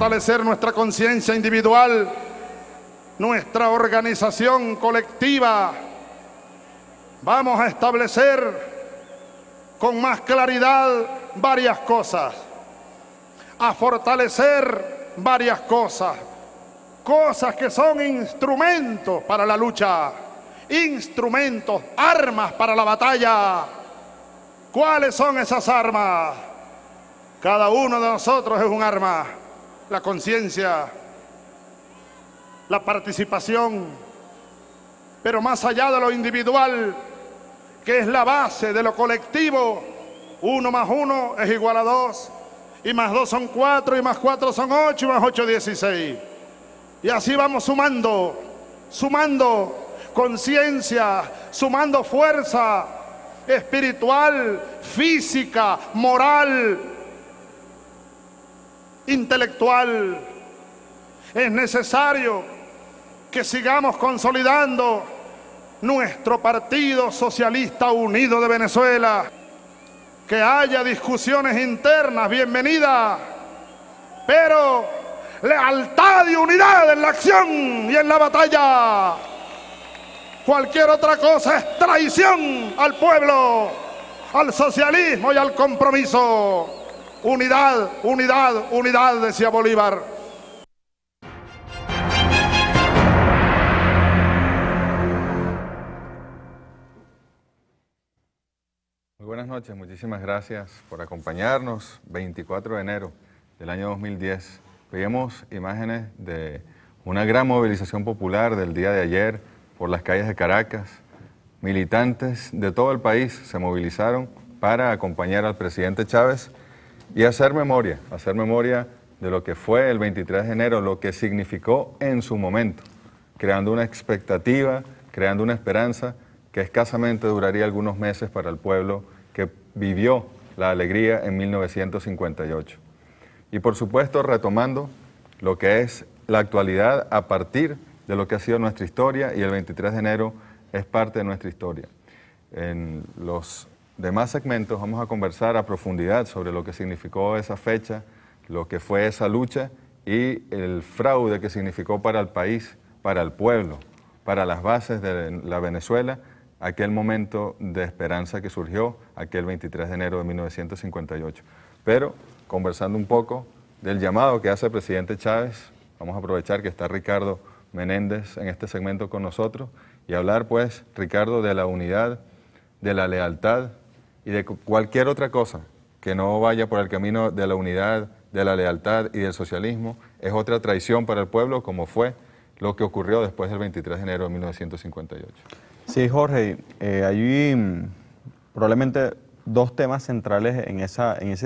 fortalecer nuestra conciencia individual, nuestra organización colectiva. Vamos a establecer con más claridad varias cosas, a fortalecer varias cosas, cosas que son instrumentos para la lucha, instrumentos, armas para la batalla. ¿Cuáles son esas armas? Cada uno de nosotros es un arma. La conciencia, la participación, pero más allá de lo individual, que es la base de lo colectivo, 1 más 1 es igual a 2, y más 2 son 4, y más 4 son 8, y más 8 16. Y así vamos sumando conciencia, sumando fuerza espiritual, física, moral, intelectual. Es necesario que sigamos consolidando nuestro Partido Socialista Unido de Venezuela, que haya discusiones internas, bienvenida, pero lealtad y unidad en la acción y en la batalla. Cualquier otra cosa es traición al pueblo, al socialismo y al compromiso. Unidad, unidad, unidad, decía Bolívar. Muy buenas noches, muchísimas gracias por acompañarnos. 24 de enero del año 2010. Veíamos imágenes de una gran movilización popular del día de ayer por las calles de Caracas. Militantes de todo el país se movilizaron para acompañar al presidente Chávez y hacer memoria de lo que fue el 23 de enero, lo que significó en su momento, creando una expectativa, creando una esperanza que escasamente duraría algunos meses para el pueblo que vivió la alegría en 1958. Y por supuesto retomando lo que es la actualidad a partir de lo que ha sido nuestra historia, y el 23 de enero es parte de nuestra historia. En los demás segmentos vamos a conversar a profundidad sobre lo que significó esa fecha, lo que fue esa lucha y el fraude que significó para el país, para el pueblo, para las bases de la Venezuela, aquel momento de esperanza que surgió aquel 23 de enero de 1958. Pero conversando un poco del llamado que hace el presidente Chávez, vamos a aprovechar que está Ricardo Menéndez en este segmento con nosotros y hablar pues, Ricardo, de la unidad, de la lealtad y de cualquier otra cosa que no vaya por el camino de la unidad, de la lealtad y del socialismo. Es otra traición para el pueblo, como fue lo que ocurrió después del 23 de enero de 1958. Sí, Jorge, hay probablemente dos temas centrales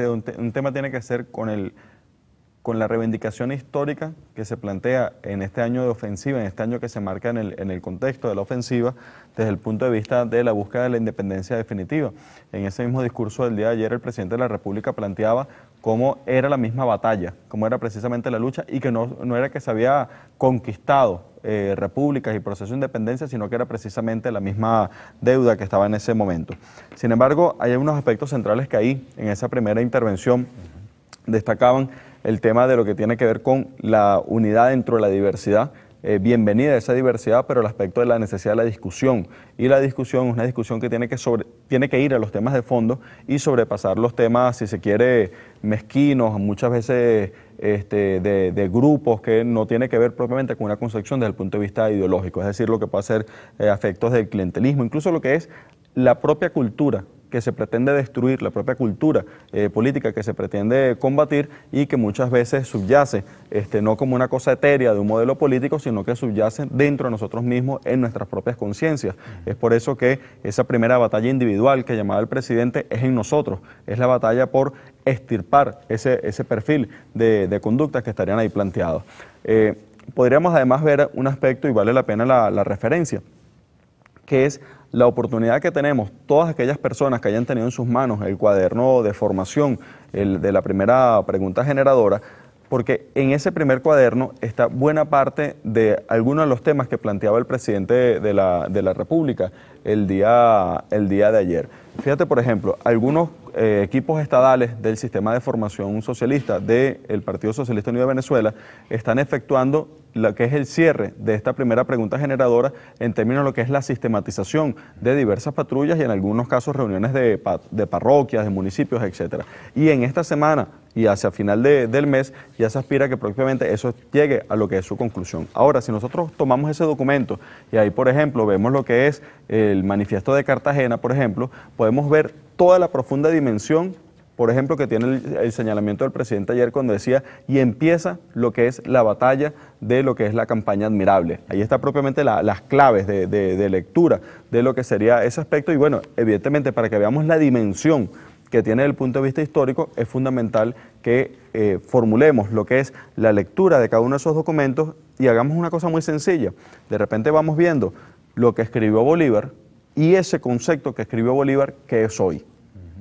un tema tiene que ser con la reivindicación histórica que se plantea en este año de ofensiva, en este año que se marca en el contexto de la ofensiva, desde el punto de vista de la búsqueda de la independencia definitiva. En ese mismo discurso del día de ayer, el presidente de la República planteaba cómo era la misma batalla, cómo era precisamente la lucha, y que no era que se había conquistado repúblicas y proceso de independencia, sino que era precisamente la misma deuda que estaba en ese momento. Sin embargo, hay unos aspectos centrales que ahí, en esa primera intervención, destacaban el tema de lo que tiene que ver con la unidad dentro de la diversidad. Bienvenida a esa diversidad, pero el aspecto de la necesidad de la discusión. Y la discusión es una discusión que tiene que ir a los temas de fondo y sobrepasar los temas, si se quiere, mezquinos, muchas veces de grupos, que no tiene que ver propiamente con una concepción desde el punto de vista ideológico, es decir, lo que puede ser afectos del clientelismo, incluso lo que es la propia cultura que se pretende destruir, la propia cultura política que se pretende combatir, y que muchas veces subyace, no como una cosa etérea de un modelo político, sino que subyace dentro de nosotros mismos, en nuestras propias conciencias. Es por eso que esa primera batalla individual que llamaba el presidente es en nosotros, es la batalla por extirpar ese perfil de conductas que estarían ahí planteados. Podríamos además ver un aspecto, y vale la pena la referencia, que es la oportunidad que tenemos todas aquellas personas que hayan tenido en sus manos el cuaderno de formación, de la primera pregunta generadora, porque en ese primer cuaderno está buena parte de algunos de los temas que planteaba el presidente de la República el día de ayer. Fíjate, por ejemplo, algunos equipos estadales del sistema de formación socialista del Partido Socialista Unido de Venezuela están efectuando lo que es el cierre de esta primera pregunta generadora en términos de lo que es la sistematización de diversas patrullas y en algunos casos reuniones de parroquias, de municipios, etcétera. Y en esta semana y hacia final del mes ya se aspira que propiamente eso llegue a lo que es su conclusión. Ahora, si nosotros tomamos ese documento y ahí, por ejemplo, vemos lo que es el manifiesto de Cartagena, por ejemplo, podemos ver toda la profunda dimensión, por ejemplo, que tiene el señalamiento del presidente ayer cuando decía, y empieza lo que es la batalla de lo que es la campaña admirable. Ahí está propiamente las claves de lectura de lo que sería ese aspecto y bueno, evidentemente para que veamos la dimensión que tiene desde el punto de vista histórico, es fundamental que formulemos lo que es la lectura de cada uno de esos documentos y hagamos una cosa muy sencilla. De repente vamos viendo lo que escribió Bolívar y ese concepto que escribió Bolívar, que es hoy.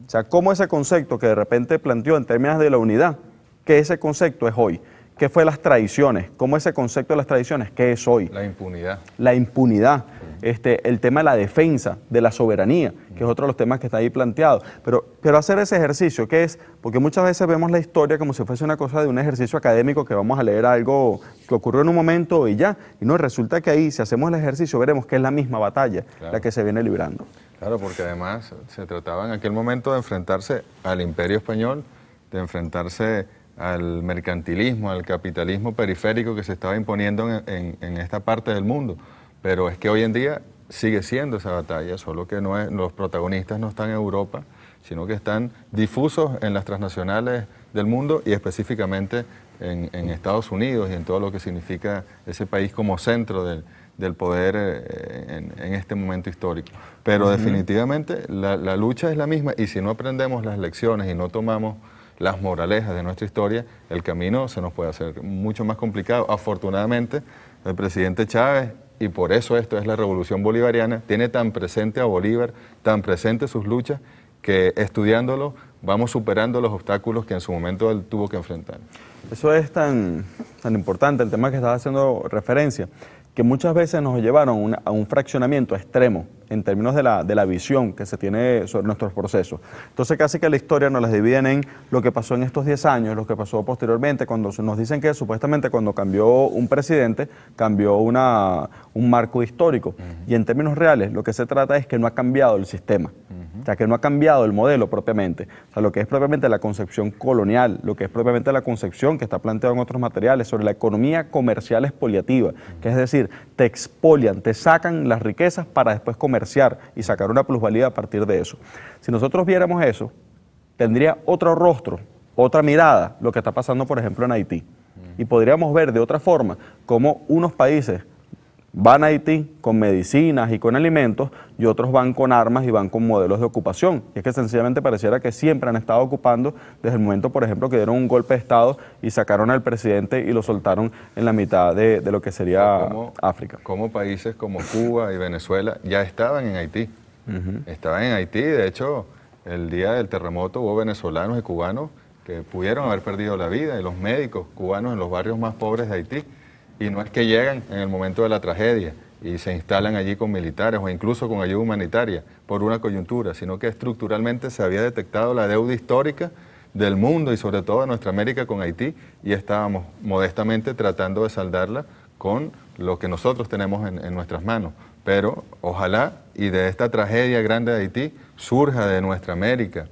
O sea, cómo ese concepto que de repente planteó en términos de la unidad, que ese concepto es hoy. ¿Qué fue las tradiciones? ¿Cómo ese concepto de las tradiciones? ¿Qué es hoy? La impunidad. La impunidad. El tema de la defensa de la soberanía, que es otro de los temas que está ahí planteado. Pero hacer ese ejercicio, ¿qué es? Porque muchas veces vemos la historia como si fuese una cosa de un ejercicio académico que vamos a leer algo que ocurrió en un momento y ya. Y no, resulta que ahí, si hacemos el ejercicio, veremos que es la misma batalla la que se viene librando. Claro, porque además se trataba en aquel momento de enfrentarse al Imperio Español, de enfrentarse al mercantilismo, al capitalismo periférico que se estaba imponiendo en esta parte del mundo. Pero es que hoy en día sigue siendo esa batalla, solo que los protagonistas no están en Europa, sino que están difusos en las transnacionales del mundo y específicamente en Estados Unidos y en todo lo que significa ese país como centro del poder en este momento histórico. Pero definitivamente la lucha es la misma y si no aprendemos las lecciones y no tomamos las moralejas de nuestra historia, el camino se nos puede hacer mucho más complicado. Afortunadamente, el presidente Chávez, y por eso esto es la revolución bolivariana, tiene tan presente a Bolívar, tan presente sus luchas, que estudiándolo vamos superando los obstáculos que en su momento él tuvo que enfrentar. Eso es tan importante, el tema que estás haciendo referencia, que muchas veces nos llevaron a un fraccionamiento extremo en términos de la visión que se tiene sobre nuestros procesos. Entonces casi que la historia nos las dividen en lo que pasó en estos 10 años, lo que pasó posteriormente, cuando nos dicen que supuestamente cuando cambió un presidente, cambió un marco histórico. Y en términos reales, lo que se trata es que no ha cambiado el sistema. O sea, que no ha cambiado el modelo propiamente. O sea, lo que es propiamente la concepción colonial, lo que es propiamente la concepción que está planteada en otros materiales sobre la economía comercial expoliativa, que es decir, te expolian, te sacan las riquezas para después comerciar y sacar una plusvalía a partir de eso. Si nosotros viéramos eso, tendría otro rostro, otra mirada, lo que está pasando, por ejemplo, en Haití. Y podríamos ver de otra forma cómo unos países van a Haití con medicinas y con alimentos y otros van con armas y van con modelos de ocupación. Y es que sencillamente pareciera que siempre han estado ocupando desde el momento, por ejemplo, que dieron un golpe de Estado y sacaron al presidente y lo soltaron en la mitad de lo que sería África. Como países como Cuba y Venezuela ya estaban en Haití. Estaban en Haití, de hecho, el día del terremoto hubo venezolanos y cubanos que pudieron haber perdido la vida y los médicos cubanos en los barrios más pobres de Haití. Y no es que llegan en el momento de la tragedia y se instalan allí con militares o incluso con ayuda humanitaria por una coyuntura, sino que estructuralmente se había detectado la deuda histórica del mundo y sobre todo de nuestra América con Haití y estábamos modestamente tratando de saldarla con lo que nosotros tenemos en nuestras manos. Pero ojalá y de esta tragedia grande de Haití surja de nuestra América,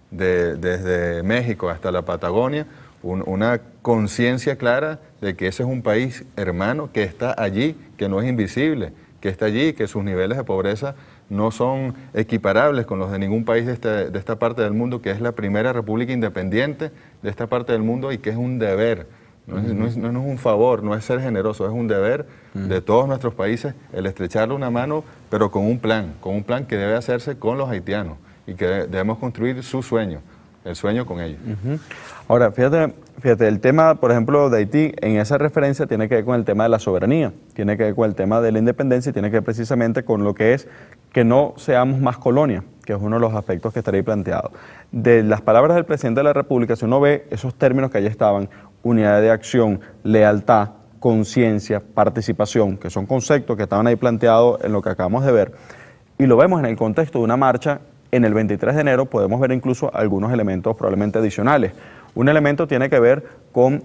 desde México hasta la Patagonia, una conciencia clara de que ese es un país hermano que está allí, que no es invisible, que está allí, que sus niveles de pobreza no son equiparables con los de ningún país de esta parte del mundo, que es la primera república independiente de esta parte del mundo y que es un deber, no es un favor, no es ser generoso, es un deber de todos nuestros países el estrecharle una mano, pero con un plan que debe hacerse con los haitianos y que debemos construir su sueño. El sueño con ellos. Ahora, fíjate, el tema, por ejemplo, de Haití, en esa referencia tiene que ver con el tema de la soberanía, tiene que ver con el tema de la independencia y tiene que ver precisamente con lo que es que no seamos más colonia, que es uno de los aspectos que estaría ahí planteado. De las palabras del presidente de la República, si uno ve esos términos que allí estaban, unidad de acción, lealtad, conciencia, participación, que son conceptos que estaban ahí planteados en lo que acabamos de ver, y lo vemos en el contexto de una marcha en el 23 de enero podemos ver incluso algunos elementos probablemente adicionales. Un elemento tiene que ver con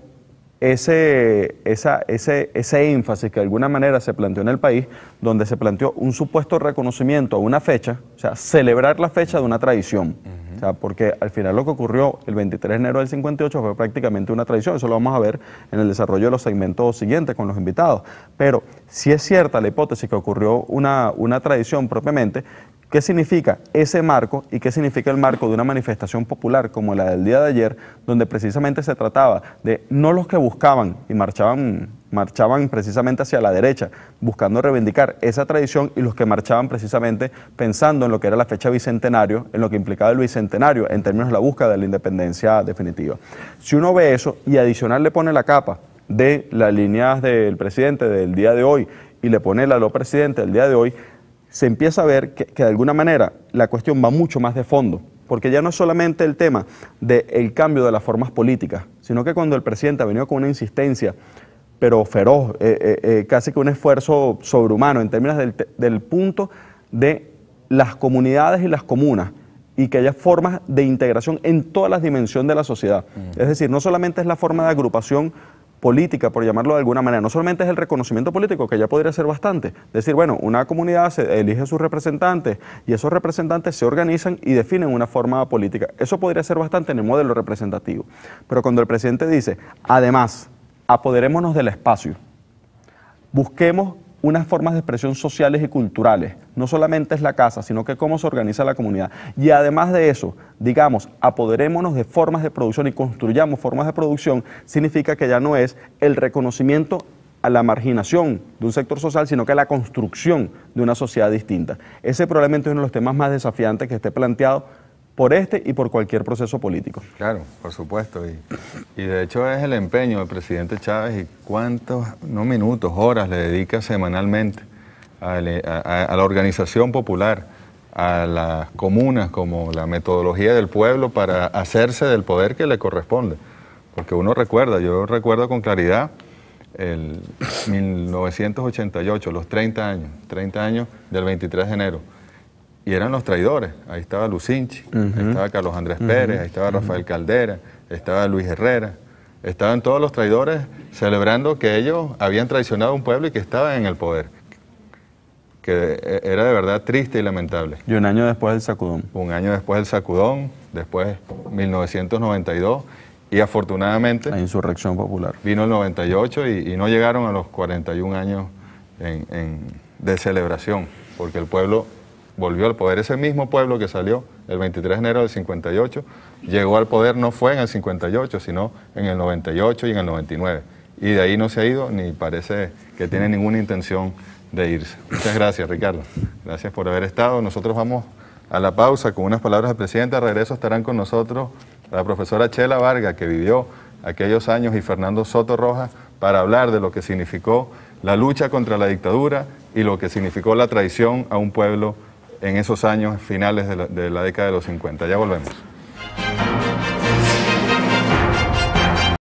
ese énfasis que de alguna manera se planteó en el país, donde se planteó un supuesto reconocimiento a una fecha, o sea, celebrar la fecha de una tradición. O sea, porque al final lo que ocurrió el 23 de enero del 58 fue prácticamente una tradición, eso lo vamos a ver en el desarrollo de los segmentos siguientes con los invitados. Pero si es cierta la hipótesis que ocurrió una tradición propiamente, ¿qué significa ese marco y qué significa el marco de una manifestación popular como la del día de ayer, donde precisamente se trataba de no los que buscaban y marchaban precisamente hacia la derecha, buscando reivindicar esa tradición, y los que marchaban precisamente pensando en lo que era la fecha bicentenario, en lo que implicaba el bicentenario en términos de la búsqueda de la independencia definitiva? Si uno ve eso y adicional le pone la capa de las líneas del presidente del día de hoy y le pone la lo presidente del día de hoy, se empieza a ver que de alguna manera la cuestión va mucho más de fondo, porque ya no es solamente el tema del cambio de las formas políticas, sino que cuando el presidente ha venido con una insistencia, pero feroz, casi que un esfuerzo sobrehumano en términos del punto de las comunidades y las comunas, y que haya formas de integración en todas las dimensiones de la sociedad. Es decir, no solamente es la forma de agrupación política, por llamarlo de alguna manera, no solamente es el reconocimiento político, que ya podría ser bastante, decir, bueno, una comunidad se elige sus representantes y esos representantes se organizan y definen una forma política. Eso podría ser bastante en el modelo representativo. Pero cuando el presidente dice, además, apoderémonos del espacio, busquemos unas formas de expresión sociales y culturales, no solamente es la casa, sino que cómo se organiza la comunidad. Y además de eso, digamos, apoderémonos de formas de producción y construyamos formas de producción, significa que ya no es el reconocimiento a la marginación de un sector social, sino que la construcción de una sociedad distinta. Ese probablemente es uno de los temas más desafiantes que esté planteado por este y por cualquier proceso político. Claro, por supuesto. Y de hecho es el empeño del presidente Chávez, y cuántos, no minutos, horas le dedica semanalmente a la organización popular, a las comunas, como la metodología del pueblo para hacerse del poder que le corresponde. Porque uno recuerda, yo recuerdo con claridad el 1988, los 30 años del 23 de enero. Y eran los traidores. Ahí estaba Lucinchi, ahí estaba Carlos Andrés Pérez, ahí estaba Rafael Caldera, estaba Luis Herrera. Estaban todos los traidores celebrando que ellos habían traicionado a un pueblo y que estaban en el poder. Que era de verdad triste y lamentable. Y un año después del sacudón. Un año después del sacudón, después 1992, y afortunadamente... La insurrección popular. Vino el 98 y no llegaron a los 41 años de celebración, porque el pueblo volvió al poder. Ese mismo pueblo que salió el 23 de enero del 58, llegó al poder, no fue en el 58, sino en el 98 y en el 99. Y de ahí no se ha ido, ni parece que tiene ninguna intención de irse. Muchas gracias, Ricardo. Gracias por haber estado. Nosotros vamos a la pausa con unas palabras del presidente. Al regreso estarán con nosotros la profesora Chela Vargas, que vivió aquellos años, y Fernando Soto Rojas, para hablar de lo que significó la lucha contra la dictadura y lo que significó la traición a un pueblo en esos años finales de la década de los 50. Ya volvemos.